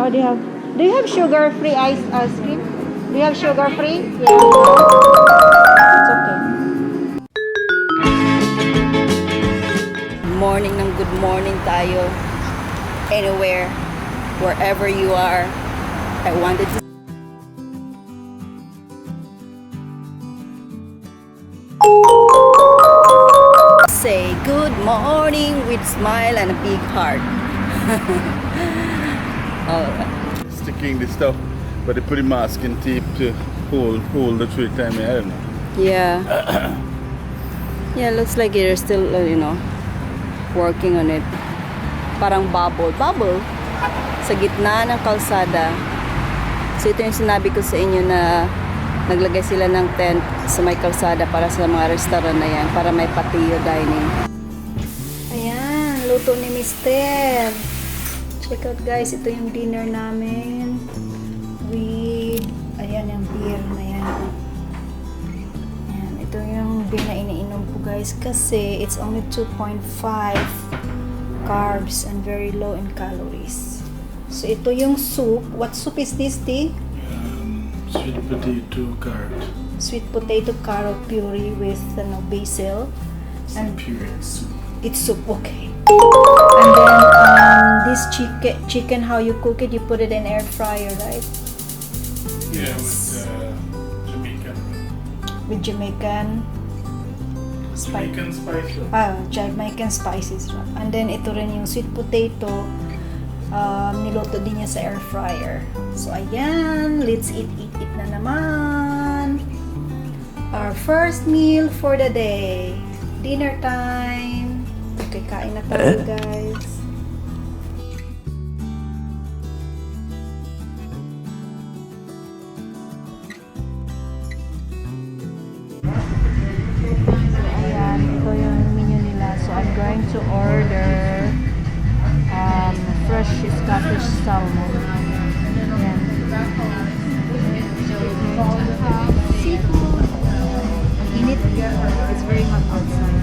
Oh, do you have sugar-free ice cream? Do you have sugar-free? Yeah. It's okay. Morning ng good morning tayo. Anywhere, wherever you are. I wanted to say good morning with smile and a big heart. Sticking this stuff, but they put a mask and tape to hold the tree time. I don't know. Yeah. Yeah, looks like they're still, working on it. Parang bubble sa gitna ng kalsada. So ito yung sinabi ko sa inyo na naglagay sila ng tent sa may kalsada para sa mga restaurant na yan, para may patio dining. Ayan, luto ni Mister. Check out guys, ito yung dinner namin with, ayan yung beer na yan. Ayan, ito yung beer na iniinom ko guys kasi it's only 2.5 carbs and very low in calories. So ito yung soup. What soup is this, T? Sweet potato carrot. Sweet potato carrot puree with basil and Puree soup. it's soup, okay. And then this chicken, how you cook it, you put it in air fryer, right? Yeah, with Jamaican. With Jamaican Jamaican spice. Jamaican spices. And then ito rin yung sweet potato, niluto din niya sa air fryer. So ayan, let's eat na naman. Our first meal for the day. Dinner time. Okay, kain na tayo guys. I'm going to order fresh Scottish salmon. Ayan. Seafood. Init. It's very hot outside.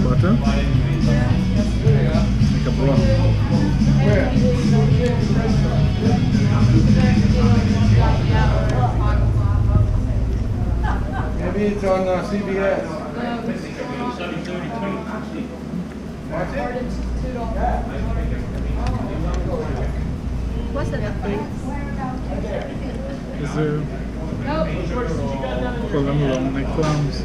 Butter? Like a broth. Maybe it's on CBS. What's the update? Is there pull them along like clams?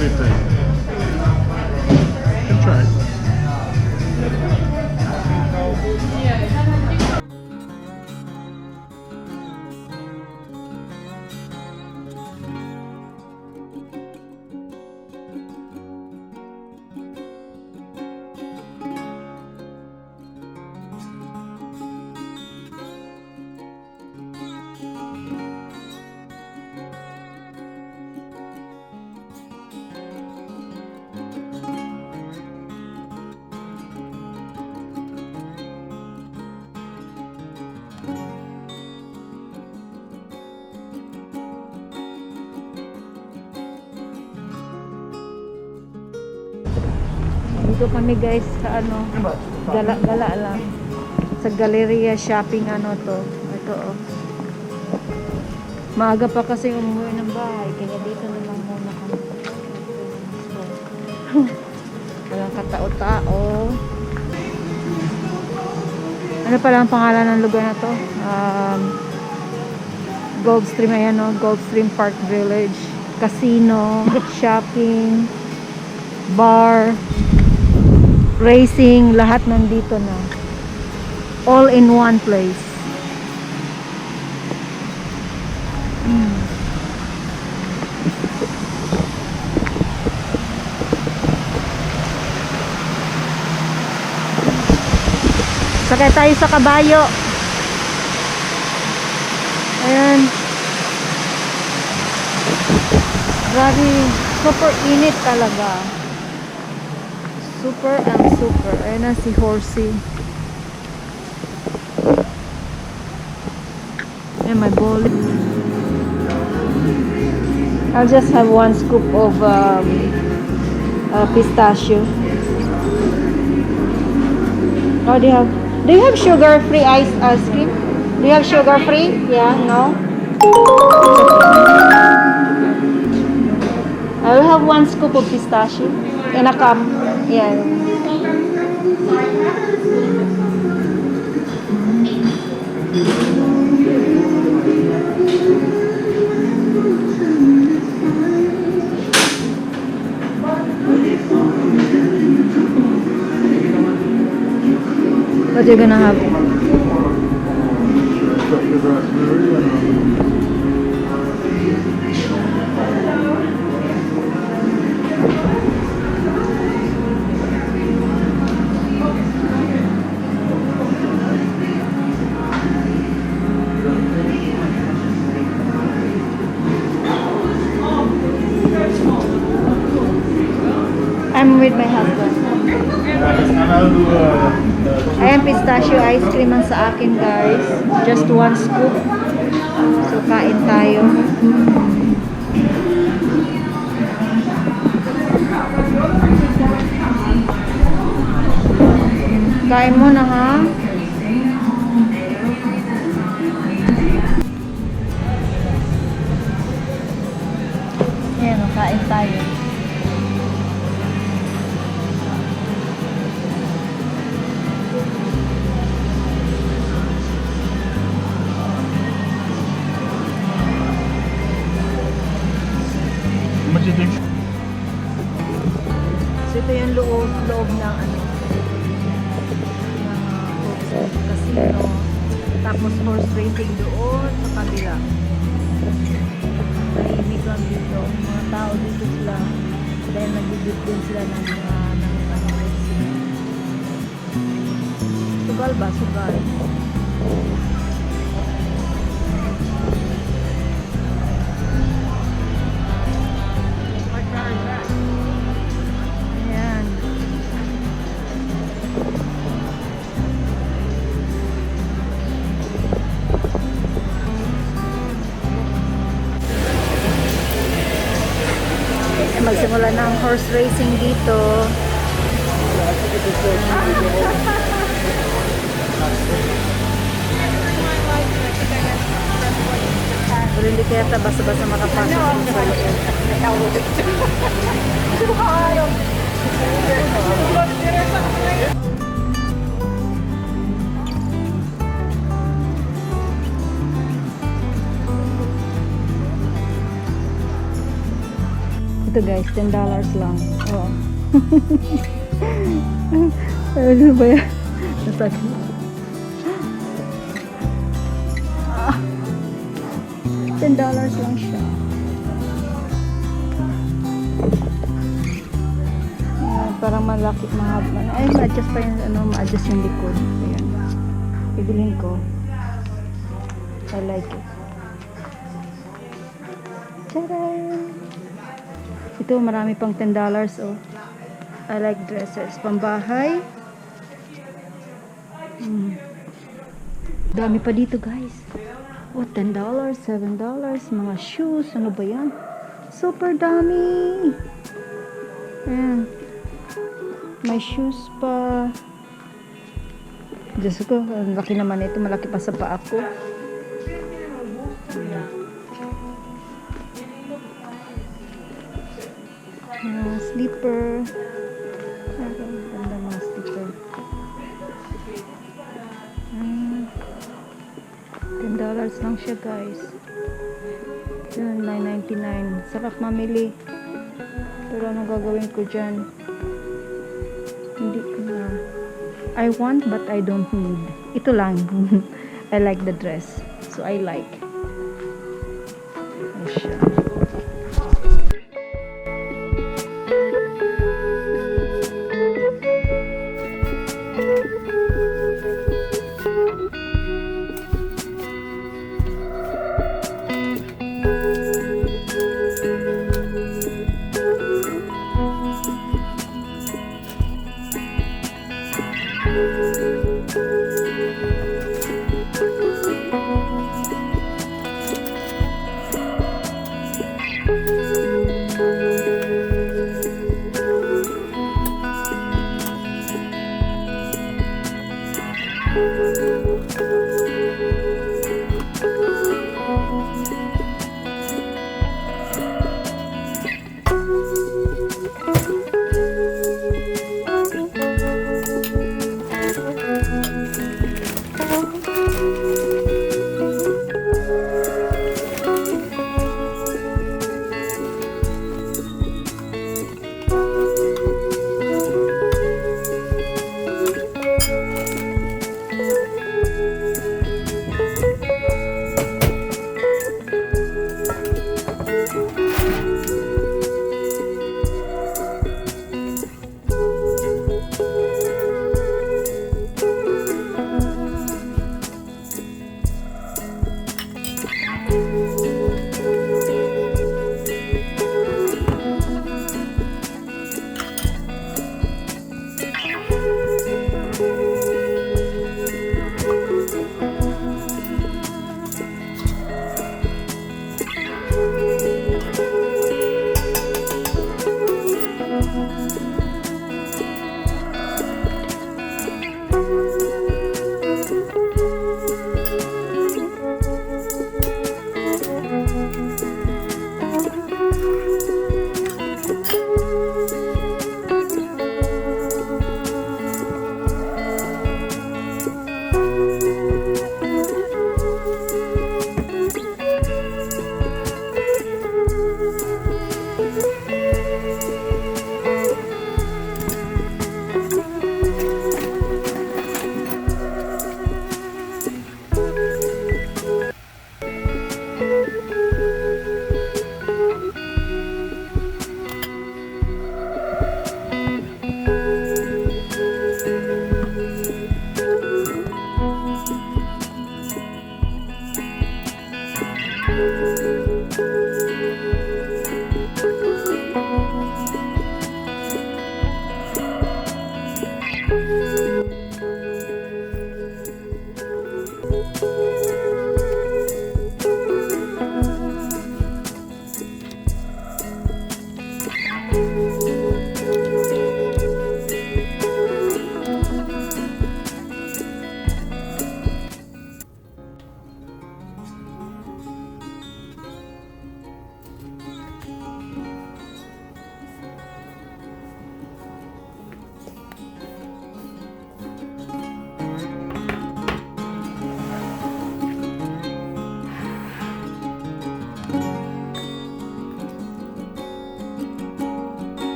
do you think? Can try. Dito kami guys sa ano, gala-gala lang. Sa Galleria Shopping ano to. Ito oh. Maaga pa kasi umuwi ng bahay. Kaya dito na lang muna kami. Walang katao-tao. Ano pala ang pangalan ng lugar na to? Gulfstream, ayan o. Gulfstream Park Village. Casino, shopping, bar, racing, lahat nandito na. All in one place. Sakay tayo sa kabayo. Ayan. Grabe, super init talaga. Super and super. Ayan na si Horsey. Ayan, my bowl. I'll just have one scoop of pistachio. Oh, do you have sugar-free ice cream? Do you have sugar-free? Yeah, no? I will have one scoop of pistachio in a cup. Yeah. What are you gonna have? I'm with my husband. Ayan, pistachio ice cream ang sa akin, guys. Just one scoop. So, kain tayo. Kain mo na, ha? Ayan, kain tayo. What do you think? So ito yung loob ng ano, ng casino. Tapos horse racing doon sa kabila. Tahimik lang dito. Mga tao dito sila. Dahil nagigit din sila ng racing. Sugal ba? Sugal. Ayan. Magsimula na ang horse racing dito. Pero hindi kaya basta-basta makapasok sa loob. Ito guys, $10 lang. Oh. Ano ba yan? Nasakit. $10 lang siya. Parang malaki, mahaba. Ay, ma-adjust pa yung, ma-adjust yung likod. Ayan. Bibilhin ko. I like it. Tcharam! Ito, marami pang $10, oh. I like dresses. Pambahay. Dami pa dito, guys. Oh, $10, $7, mga shoes. Ano ba yan? Super dami! Ayan. May shoes pa. Diyos ko, ang laki naman ito. Malaki pa sa paa ko. Slipper. Ganda mga slipper. $10 lang siya, guys. $9.99. Sarap mamili. Pero anong gagawin ko dyan? Hindi ko na. I want but I don't need. Ito lang. I like the dress. So I like. Ayan siya.